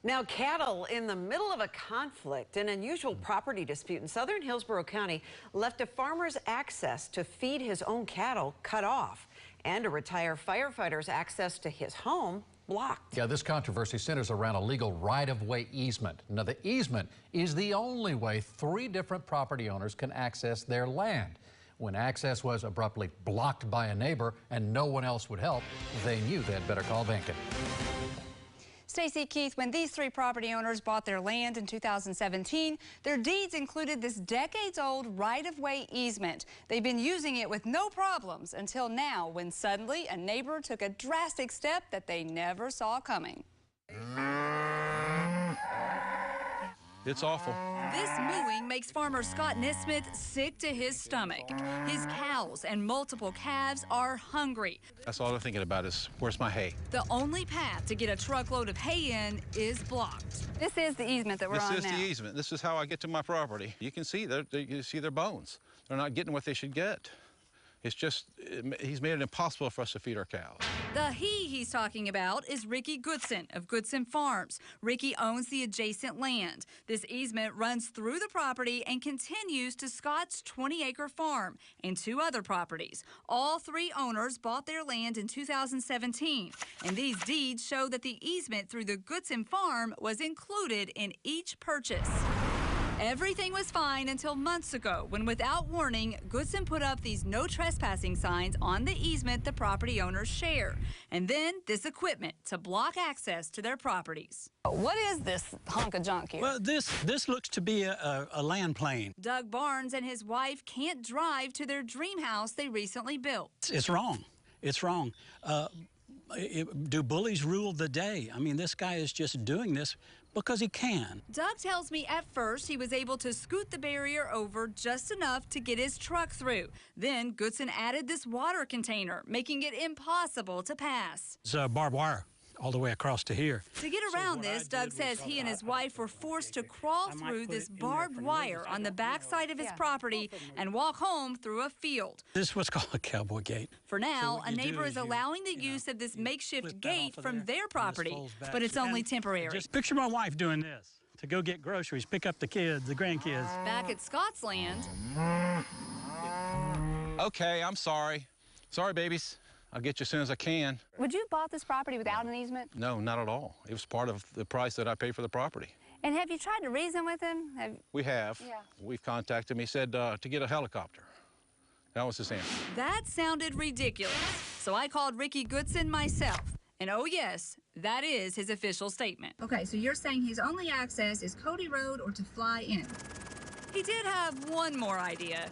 Now, cattle in the middle of a conflict. An unusual property dispute in southern Hillsborough County left a farmer's access to feed his own cattle cut off, and a retired firefighter's access to his home blocked. Yeah, this controversy centers around a legal right-of-way easement. Now, the easement is the only way 3 different property owners can access their land. When access was abruptly blocked by a neighbor and no one else would help, they knew they'd better call Benkin. Stacey, Keith, when these 3 property owners bought their land in 2017, their deeds included this decades-old right-of-way easement. They've been using it with no problems until now, when suddenly a neighbor took a drastic step that they never saw coming. It's awful. This mooing makes farmer Scott Nesmith sick to his stomach. His cows and multiple calves are hungry. That's all they're thinking about is, where's my hay? The only path to get a truckload of hay in is blocked. This is the easement that we're on now. This is the easement. This is how I get to my property. You can see their bones. They're not getting what they should get. It's just, he's made it impossible for us to feed our cows. The he's talking about is Ricky Goodson of Goodson Farms. Ricky owns the adjacent land. This easement runs through the property and continues to Scott's 20-acre farm and 2 other properties. All 3 owners bought their land in 2017, and these deeds show that the easement through the Goodson farm was included in each purchase. Everything was fine until months ago when, without warning, Goodson put up these no trespassing signs on the easement the property owners share. And then this equipment to block access to their properties. What is this hunk of junk here? Well, this looks to be a land plane. Doug Barnes and his wife can't drive to their dream house they recently built. It's wrong. It's wrong. Do bullies rule the day? I mean, this guy is just doing this because he can. Doug tells me at first he was able to scoot the barrier over just enough to get his truck through. Then Goodson added this water container, making it impossible to pass. It's barbed wire all the way across to here. To get around this, Doug says he and his wife were forced to crawl through this barbed wire on the backside of his property and walk home through a field. This is what's called a cowboy gate. For now, a neighbor is allowing the use of this makeshift gate from their property, but it's only temporary. Just picture my wife doing this to go get groceries, pick up the kids, the grandkids. Back at Scott's land. Okay, I'm sorry. Sorry, babies. I'll get you as soon as I can. Would you have bought this property without an easement? No, not at all. It was part of the price that I paid for the property. And have you tried to reason with him? We have. Yeah. We've contacted him. He said to get a helicopter. That was his answer. That sounded ridiculous. So I called Ricky Goodson myself. And oh yes, that is his official statement. Okay, so you're saying his only access is Cody Road or to fly in? He did have one more idea.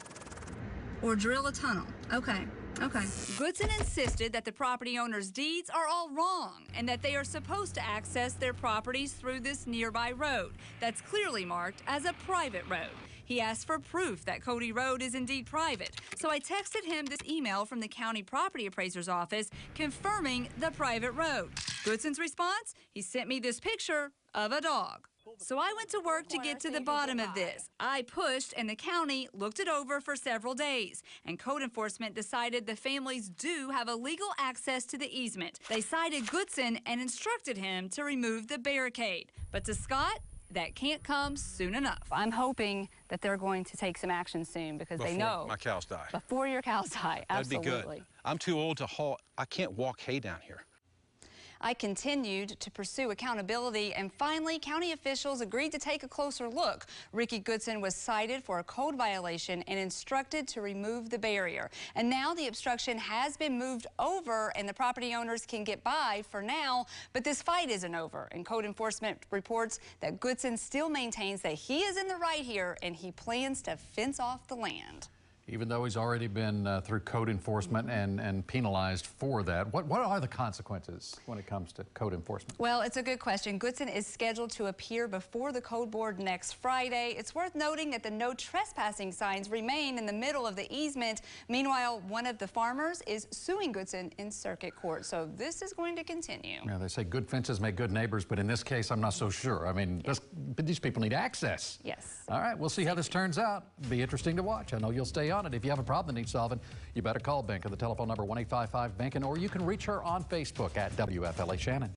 Or drill a tunnel. Okay. Okay. Goodson insisted that the property owner's deeds are all wrong and that they are supposed to access their properties through this nearby road that's clearly marked as a private road. He asked for proof that Cody Road is indeed private, so I texted him this email from the county property appraiser's office confirming the private road. Goodson's response? He sent me this picture of a dog. So I went to work to get to the bottom of this. I pushed, and the county looked it over for several days. And code enforcement decided the families do have a legal access to the easement. They cited Goodson and instructed him to remove the barricade. But to Scott, that can't come soon enough. I'm hoping that they're going to take some action soon because they know. Before my cows die. Before your cows die, absolutely. That'd be good. I'm too old to haul. I can't walk hay down here. I continued to pursue accountability, and finally, county officials agreed to take a closer look. Ricky Goodson was cited for a code violation and instructed to remove the barrier. And now the obstruction has been moved over, and the property owners can get by for now. But this fight isn't over, and code enforcement reports that Goodson still maintains that he is in the right here, and he plans to fence off the land. Even though he's already been through code enforcement and penalized for that, what are the consequences when it comes to code enforcement? Well, it's a good question. Goodson is scheduled to appear before the code board next Friday. It's worth noting that the no trespassing signs remain in the middle of the easement. Meanwhile, one of the farmers is suing Goodson in circuit court. So this is going to continue. Yeah, they say good fences make good neighbors, but in this case, I'm not so sure. I mean, these people need access. Yes. All right, we'll see how this turns out. Be interesting to watch. I know you'll stay on it. If you have a problem that needs solving, you better call Benkin. The telephone number 1-855-BENKIN, or you can reach her on Facebook at WFLA Shannon.